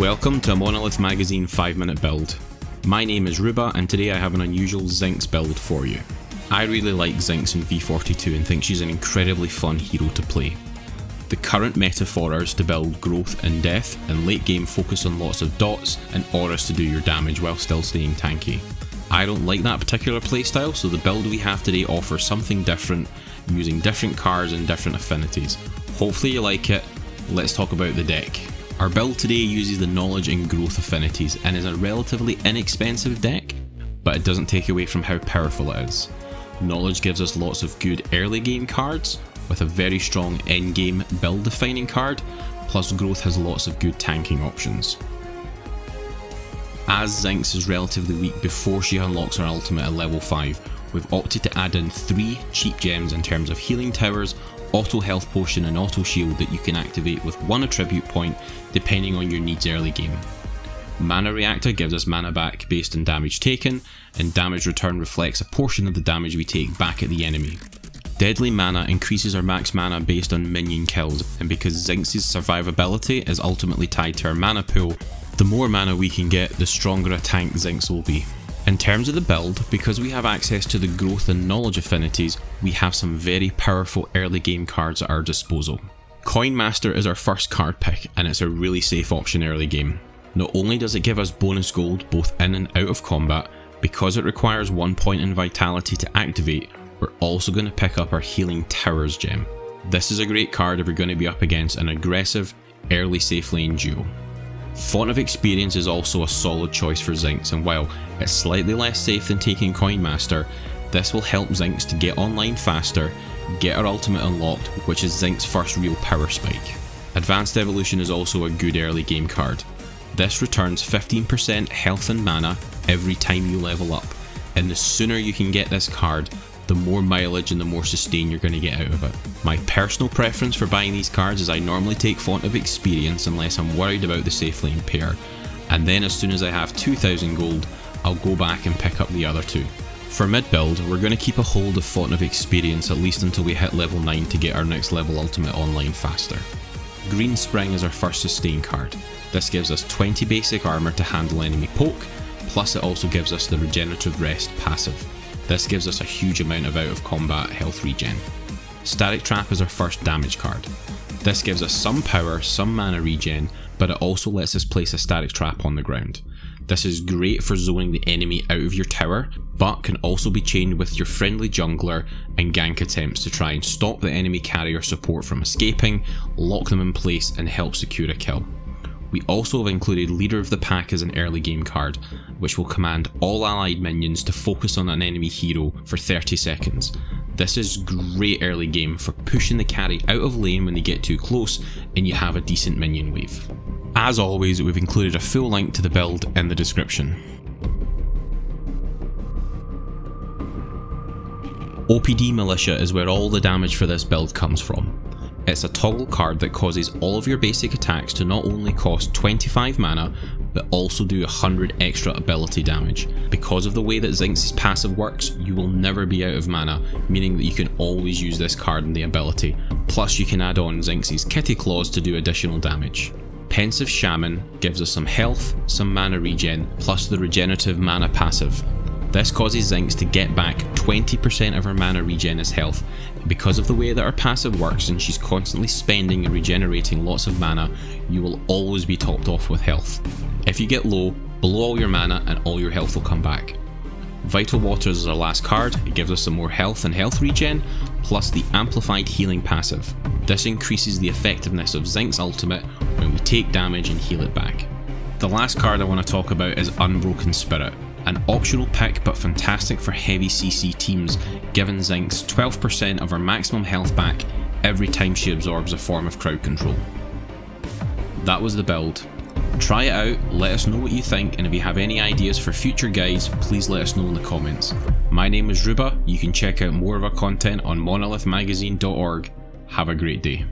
Welcome to a Monolith Magazine 5-minute build. My name is Ruba and today I have an unusual Zinx build for you. I really like Zinx in V42 and think she's an incredibly fun hero to play. The current meta for her is to build growth and death, and late game focus on lots of dots and auras to do your damage while still staying tanky. I don't like that particular playstyle, so the build we have today offers something different, using different cards and different affinities. Hopefully you like it. Let's talk about the deck. Our build today uses the knowledge and growth affinities and is a relatively inexpensive deck, but it doesn't take away from how powerful it is. Knowledge gives us lots of good early game cards, with a very strong end game build defining card, plus growth has lots of good tanking options. As Zinx is relatively weak before she unlocks her ultimate at level 5, we've opted to add in 3 cheap gems in terms of healing towers, auto health potion and auto shield that you can activate with 1 attribute point depending on your needs early game. Mana Reactor gives us mana back based on damage taken, and damage return reflects a portion of the damage we take back at the enemy. Deadly Mana increases our max mana based on minion kills, and because Zinx's survivability is ultimately tied to our mana pool, the more mana we can get, the stronger a tank Zinx will be. In terms of the build, because we have access to the growth and knowledge affinities, we have some very powerful early game cards at our disposal. Coin Master is our first card pick, and it's a really safe option early game. Not only does it give us bonus gold both in and out of combat, because it requires 1 point in vitality to activate, we're also going to pick up our Healing Towers gem. This is a great card if we're going to be up against an aggressive, early safe lane duo. Font of Experience is also a solid choice for Zinx, and while it's slightly less safe than taking Coin Master, this will help Zinx to get online faster, get her ultimate unlocked, which is Zinx's first real power spike. Advanced Evolution is also a good early game card. This returns 15% health and mana every time you level up, and the sooner you can get this card, the more mileage and the more sustain you're going to get out of it. My personal preference for buying these cards is I normally take Font of Experience unless I'm worried about the safe lane pair, and then as soon as I have 2000 gold, I'll go back and pick up the other two. For mid build, we're going to keep a hold of Font of Experience at least until we hit level 9 to get our next level ultimate online faster. Green Spring is our first sustain card. This gives us 20 basic armor to handle enemy poke, plus it also gives us the Regenerative Rest passive. This gives us a huge amount of out of combat health regen. Static Trap is our first damage card. This gives us some power, some mana regen, but it also lets us place a static trap on the ground. This is great for zoning the enemy out of your tower, but can also be chained with your friendly jungler and gank attempts to try and stop the enemy carrier support from escaping, lock them in place and help secure a kill. We also have included Leader of the Pack as an early game card, which will command all allied minions to focus on an enemy hero for 30 seconds. This is great early game for pushing the carry out of lane when they get too close and you have a decent minion wave. As always, we've included a full link to the build in the description. OPD Militia is where all the damage for this build comes from. It's a toggle card that causes all of your basic attacks to not only cost 25 mana, but also do 100 extra ability damage. Because of the way that Zinx's passive works, you will never be out of mana, meaning that you can always use this card in the ability. Plus you can add on Zinx's Kitty Claws to do additional damage. Pensive Shaman gives us some health, some mana regen, plus the regenerative mana passive. This causes Zinx to get back 20% of her mana regen as health. Because of the way that her passive works and she's constantly spending and regenerating lots of mana, you will always be topped off with health. If you get low, blow all your mana and all your health will come back. Vital Waters is our last card. It gives us some more health and health regen, plus the amplified healing passive. This increases the effectiveness of Zinx's ultimate when we take damage and heal it back. The last card I want to talk about is Unbroken Spirit. An optional pick but fantastic for heavy CC teams, giving Zinx 12% of her maximum health back every time she absorbs a form of crowd control. That was the build. Try it out, let us know what you think, and if you have any ideas for future guides, please let us know in the comments. My name is Ruba, you can check out more of our content on monolithmagazine.org. Have a great day.